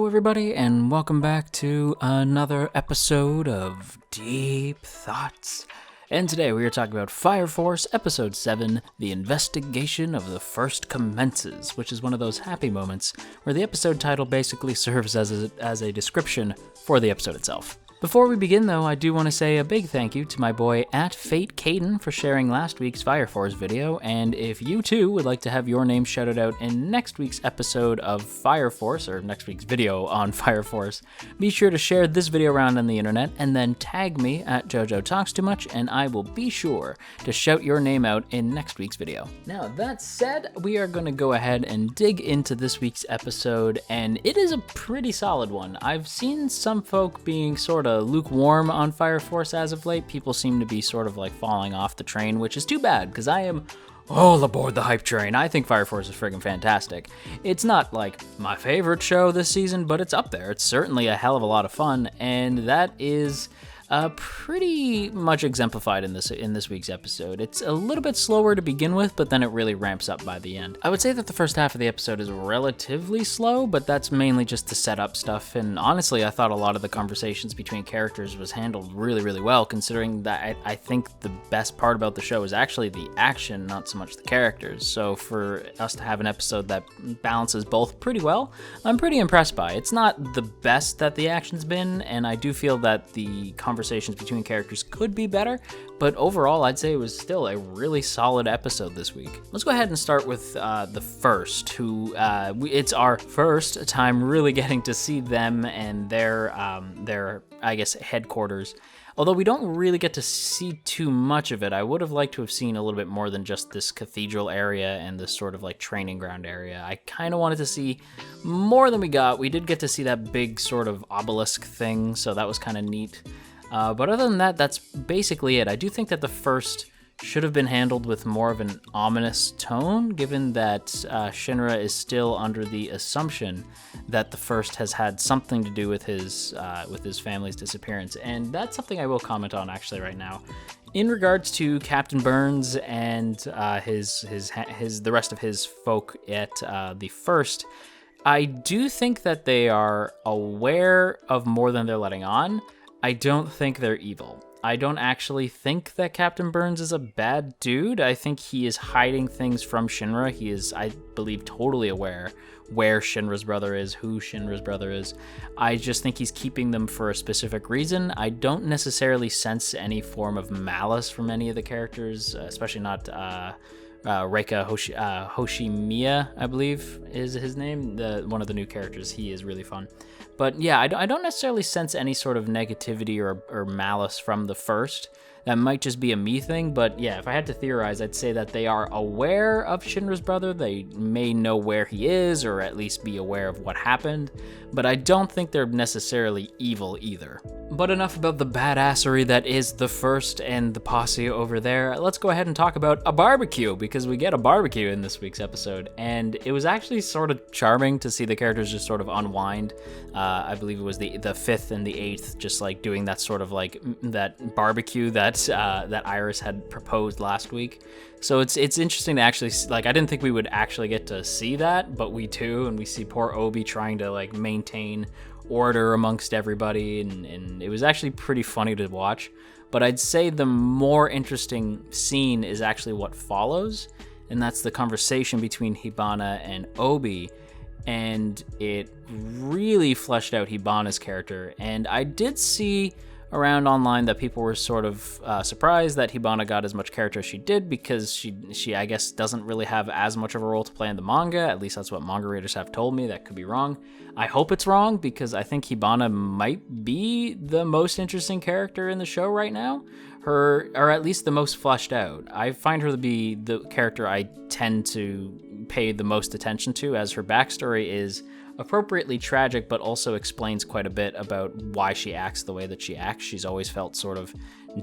everybody, and welcome back to another episode of Deep Thoughts. And today we are talking about Fire Force Episode 7, The Investigation of the First Commences, which is one of those happy moments where the episode title basically serves as a description for the episode itself. Before we begin, though, I do want to say a big thank you to my boy @FateCaden for sharing last week's Fire Force video, and if you too would like to have your name shouted out in next week's episode of Fire Force, or next week's video on Fire Force, be sure to share this video around on the internet and then tag me @JoJo Talks Too Much, and I will be sure to shout your name out in next week's video. Now, that said, we are going to go ahead and dig into this week's episode, and it is a pretty solid one. I've seen some folk being sort of lukewarm on Fire Force as of late. People seem to be sort of like falling off the train, which is too bad because I am all aboard the hype train. I think Fire Force is friggin' fantastic. It's not like my favorite show this season, but it's up there. It's certainly a hell of a lot of fun, and that is pretty much exemplified in this week's episode. It's a little bit slower to begin with, but then it really ramps up by the end. I would say that the first half of the episode is relatively slow, but that's mainly just to set up stuff, and honestly, I thought a lot of the conversations between characters was handled really, really well, considering that I think the best part about the show is actually the action, not so much the characters. So for us to have an episode that balances both pretty well, I'm pretty impressed by. It's not the best that the action's been, and I do feel that the conversations between characters could be better, but overall I'd say it was still a really solid episode this week. Let's go ahead and start with the First, who it's our first time really getting to see them and their I guess headquarters. Although we don't really get to see too much of it, I would have liked to have seen a little bit more than just this cathedral area and this sort of like training ground area. I kind of wanted to see more than we got. We did get to see that big sort of obelisk thing, so that was kind of neat. But other than that, that's basically it. I do think that the First should have been handled with more of an ominous tone, given that Shinra is still under the assumption that the First has had something to do with his family's disappearance, and that's something I will comment on actually right now. In regards to Captain Burns and the rest of his folk at the First, I do think that they are aware of more than they're letting on. I don't think they're evil. I don't actually think that Captain Burns is a bad dude. I think he is hiding things from Shinra. He is, I believe, totally aware where Shinra's brother is, who Shinra's brother is. I just think he's keeping them for a specific reason. I don't necessarily sense any form of malice from any of the characters, especially not Reika Hoshimiya, I believe is his name, one of the new characters. He is really fun. But yeah, I don't necessarily sense any sort of negativity or malice from the First. That might just be a me thing, but yeah, if I had to theorize, I'd say that they are aware of Shinra's brother. They may know where he is, or at least be aware of what happened, but I don't think they're necessarily evil either. But enough about the badassery that is the First and the posse over there. Let's go ahead and talk about a barbecue, because we get a barbecue in this week's episode, and it was actually sort of charming to see the characters just sort of unwind. I believe it was the 5th and the 8th, just like doing that sort of like that barbecue that Iris had proposed last week. So it's interesting to actually, like, I didn't think we would actually get to see that, but we do, and we see poor Obi trying to like maintain order amongst everybody, and it was actually pretty funny to watch. But I'd say the more interesting scene is actually what follows, and that's the conversation between Hibana and Obi, and it really fleshed out Hibana's character. And I did see around online that people were sort of surprised that Hibana got as much character as she did, because she I guess doesn't really have as much of a role to play in the manga. At least that's what manga readers have told me. That could be wrong. I hope it's wrong, because I think Hibana might be the most interesting character in the show right now, or at least the most fleshed out. I find her to be the character I tend to pay the most attention to, as her backstory is appropriately tragic, but also explains quite a bit about why she acts the way that she acts. She's always felt sort of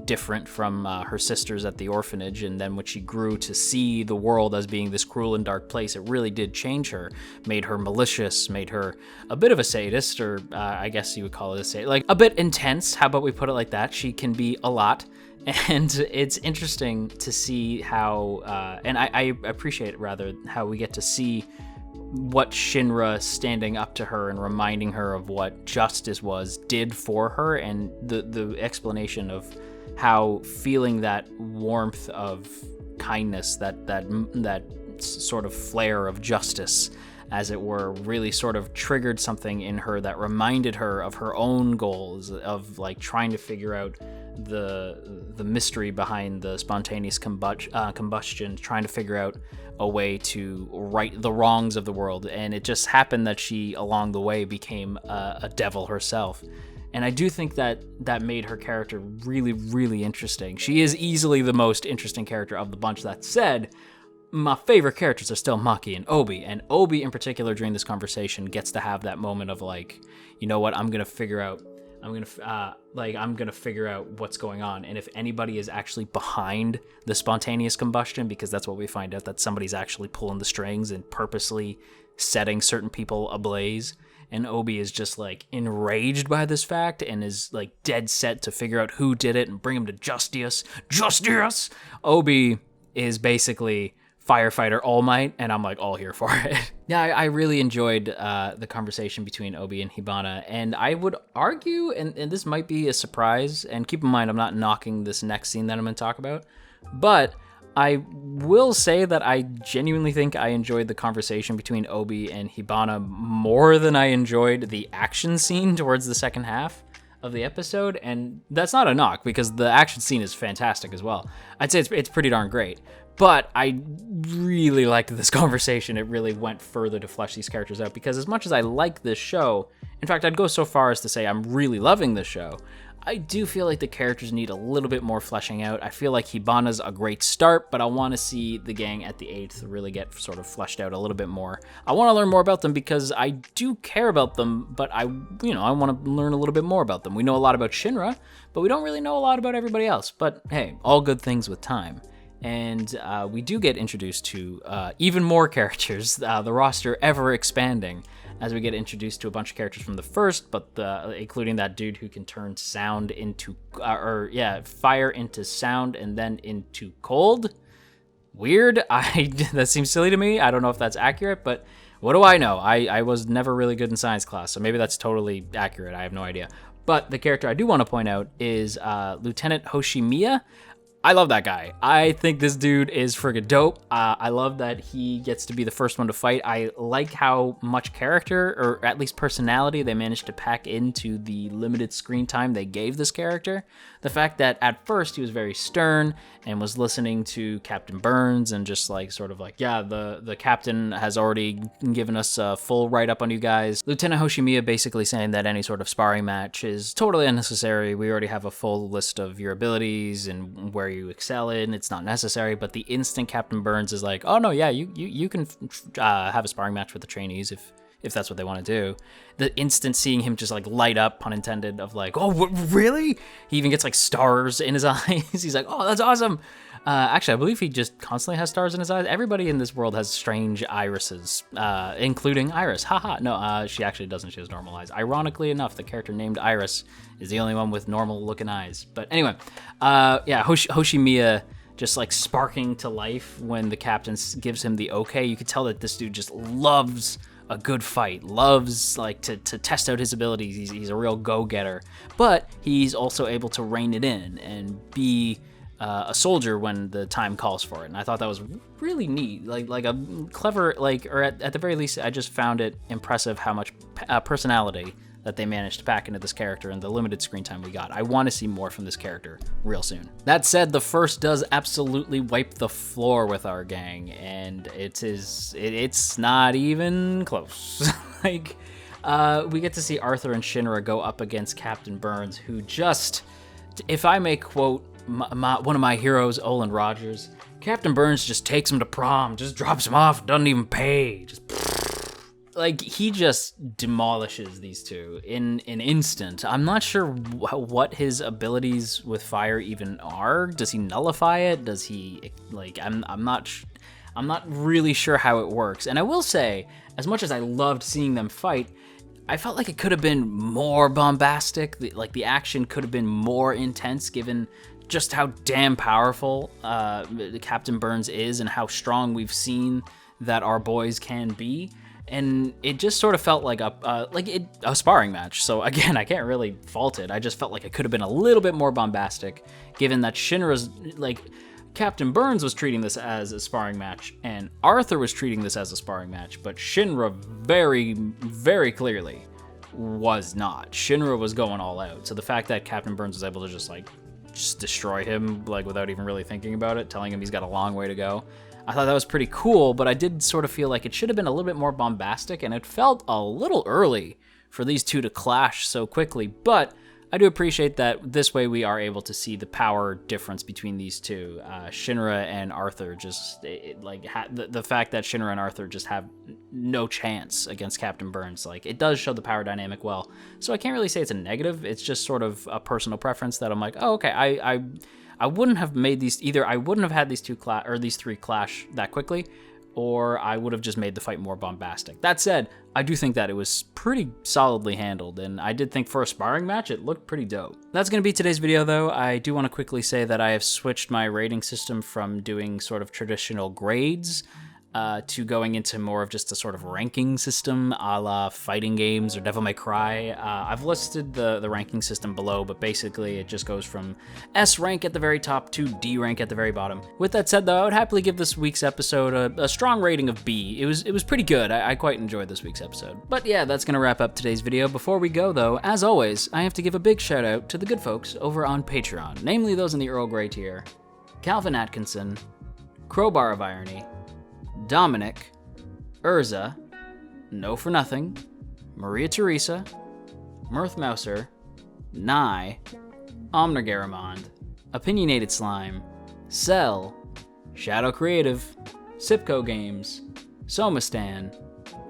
different from her sisters at the orphanage, and then when she grew to see the world as being this cruel and dark place, it really did change her, made her malicious, made her a bit of a sadist, or I guess you would call it a sadist, like a bit intense. How about we put it like that? She can be a lot. And it's interesting to see how, and I appreciate rather how we get to see what Shinra standing up to her and reminding her of what justice was did for her, and the explanation of how feeling that warmth of kindness, that sort of flare of justice, as it were, really sort of triggered something in her that reminded her of her own goals of like trying to figure out the mystery behind the spontaneous combustion, trying to figure out a way to right the wrongs of the world. And it just happened that she, along the way, became a devil herself. And I do think that made her character really, really interesting. She is easily the most interesting character of the bunch. That said, my favorite characters are still Maki and Obi. And Obi, in particular, during this conversation, gets to have that moment of like, you know what, I'm gonna figure out what's going on. And if anybody is actually behind the spontaneous combustion, because that's what we find out, that somebody's actually pulling the strings and purposely setting certain people ablaze. And Obi is just like enraged by this fact and is like dead set to figure out who did it and bring him to justice. Justice! Obi is basically firefighter All Might, and I'm like all here for it. Yeah, I really enjoyed the conversation between Obi and Hibana, and I would argue, and this might be a surprise, and keep in mind I'm not knocking this next scene that I'm going to talk about, but I will say that I genuinely think I enjoyed the conversation between Obi and Hibana more than I enjoyed the action scene towards the second half of the episode, and that's not a knock because the action scene is fantastic as well. I'd say it's pretty darn great, but I really liked this conversation. It really went further to flesh these characters out, because as much as I like this show, in fact, I'd go so far as to say I'm really loving this show, I do feel like the characters need a little bit more fleshing out. I feel like Hibana's a great start, but I want to see the gang at the 8th really get sort of fleshed out a little bit more. I want to learn more about them because I do care about them, but I want to learn a little bit more about them. We know a lot about Shinra, but we don't really know a lot about everybody else. But hey, all good things with time. And we do get introduced to even more characters, the roster ever expanding as we get introduced to a bunch of characters from the first, but including that dude who can turn sound into, fire into sound and then into cold. Weird. That seems silly to me. I don't know if that's accurate, but what do I know? I was never really good in science class, so maybe that's totally accurate. I have no idea. But the character I do want to point out is Lieutenant Hoshimiya. I love that guy. I think this dude is friggin' dope. I love that he gets to be the first one to fight. I like how much character, or at least personality, they managed to pack into the limited screen time they gave this character. The fact that at first he was very stern and was listening to Captain Burns and just like sort of like, yeah, the captain has already given us a full write-up on you guys. Lieutenant Hoshimiya basically saying that any sort of sparring match is totally unnecessary. We already have a full list of your abilities and where you excel in. It's not necessary. But the instant Captain Burns is like, oh no, yeah, you can have a sparring match with the trainees if that's what they want to do. The instant seeing him just like light up, pun intended, of like, oh, what, really? He even gets like stars in his eyes. He's like, oh, that's awesome. Actually, I believe he just constantly has stars in his eyes. Everybody in this world has strange irises, including Iris. Haha. No, she actually doesn't. She has normal eyes. Ironically enough, the character named Iris is the only one with normal looking eyes. But anyway, Hoshimiya just like sparking to life when the captain gives him the okay. You could tell that this dude just loves a good fight, loves like to test out his abilities. He's a real go-getter, but he's also able to rein it in and be a soldier when the time calls for it. And I thought that was really neat, like a clever, or at the very least, I just found it impressive how much personality that they managed to pack into this character in the limited screen time we got. I want to see more from this character real soon. That said, the first does absolutely wipe the floor with our gang, and it's not even close. We get to see Arthur and Shinra go up against Captain Burns, who just, if I may quote one of my heroes, Olin Rogers, Captain Burns just takes him to prom, just drops him off, doesn't even pay, he just demolishes these two in an instant. I'm not sure what his abilities with fire even are. Does he nullify it? Does he I'm not really sure how it works. And I will say, as much as I loved seeing them fight, I felt like it could have been more bombastic. The action could have been more intense, given just how damn powerful Captain Burns is and how strong we've seen that our boys can be. and it just sort of felt like a sparring match. So again, I can't really fault it. I just felt like it could have been a little bit more bombastic, given that Shinra's Captain Burns was treating this as a sparring match, and Arthur was treating this as a sparring match, but Shinra very, very clearly was not. Shinra was going all out. So the fact that Captain Burns was able to just destroy him without even really thinking about it, telling him he's got a long way to go, I thought that was pretty cool, but I did sort of feel like it should have been a little bit more bombastic, and it felt a little early for these two to clash so quickly, but I do appreciate that this way we are able to see the power difference between these two. Shinra and Arthur just, the fact that Shinra and Arthur just have no chance against Captain Burns, it does show the power dynamic well. So I can't really say it's a negative, it's just sort of a personal preference that I'm like, oh, okay, I wouldn't have made these, either I wouldn't have had these three clash that quickly, or I would have just made the fight more bombastic. That said, I do think that it was pretty solidly handled, and I did think for a sparring match, it looked pretty dope. That's going to be today's video, though. I do want to quickly say that I have switched my rating system from doing sort of traditional grades to going into more of just a sort of ranking system a la fighting games or Devil May Cry. I've listed the ranking system below, but basically it just goes from S rank at the very top to D rank at the very bottom. With that said, though, I would happily give this week's episode a strong rating of B. It was pretty good. I quite enjoyed this week's episode. But yeah, that's gonna wrap up today's video. Before we go, though, as always, I have to give a big shout out to the good folks over on Patreon, namely those in the Earl Grey tier: Calvin Atkinson, Crowbar of Irony, Dominic, Urza, No for Nothing, Maria Teresa, Mirth Mouser, Nye, Omnigaramond, Opinionated Slime, Cell, Shadow Creative, Sipco Games, Somastan,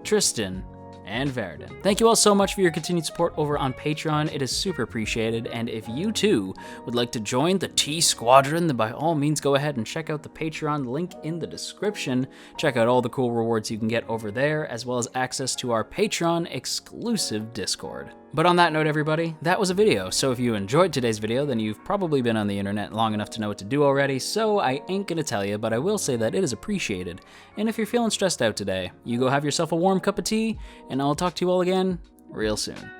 Tristan, and Verdon. Thank you all so much for your continued support over on Patreon. It is super appreciated, and if you too would like to join the T Squadron, then by all means go ahead and check out the Patreon link in the description. Check out all the cool rewards you can get over there, as well as access to our Patreon exclusive Discord. But on that note, everybody, that was a video. So if you enjoyed today's video, then you've probably been on the internet long enough to know what to do already, so I ain't gonna tell you, but I will say that it is appreciated. And if you're feeling stressed out today, you go have yourself a warm cup of tea, and I'll talk to you all again real soon.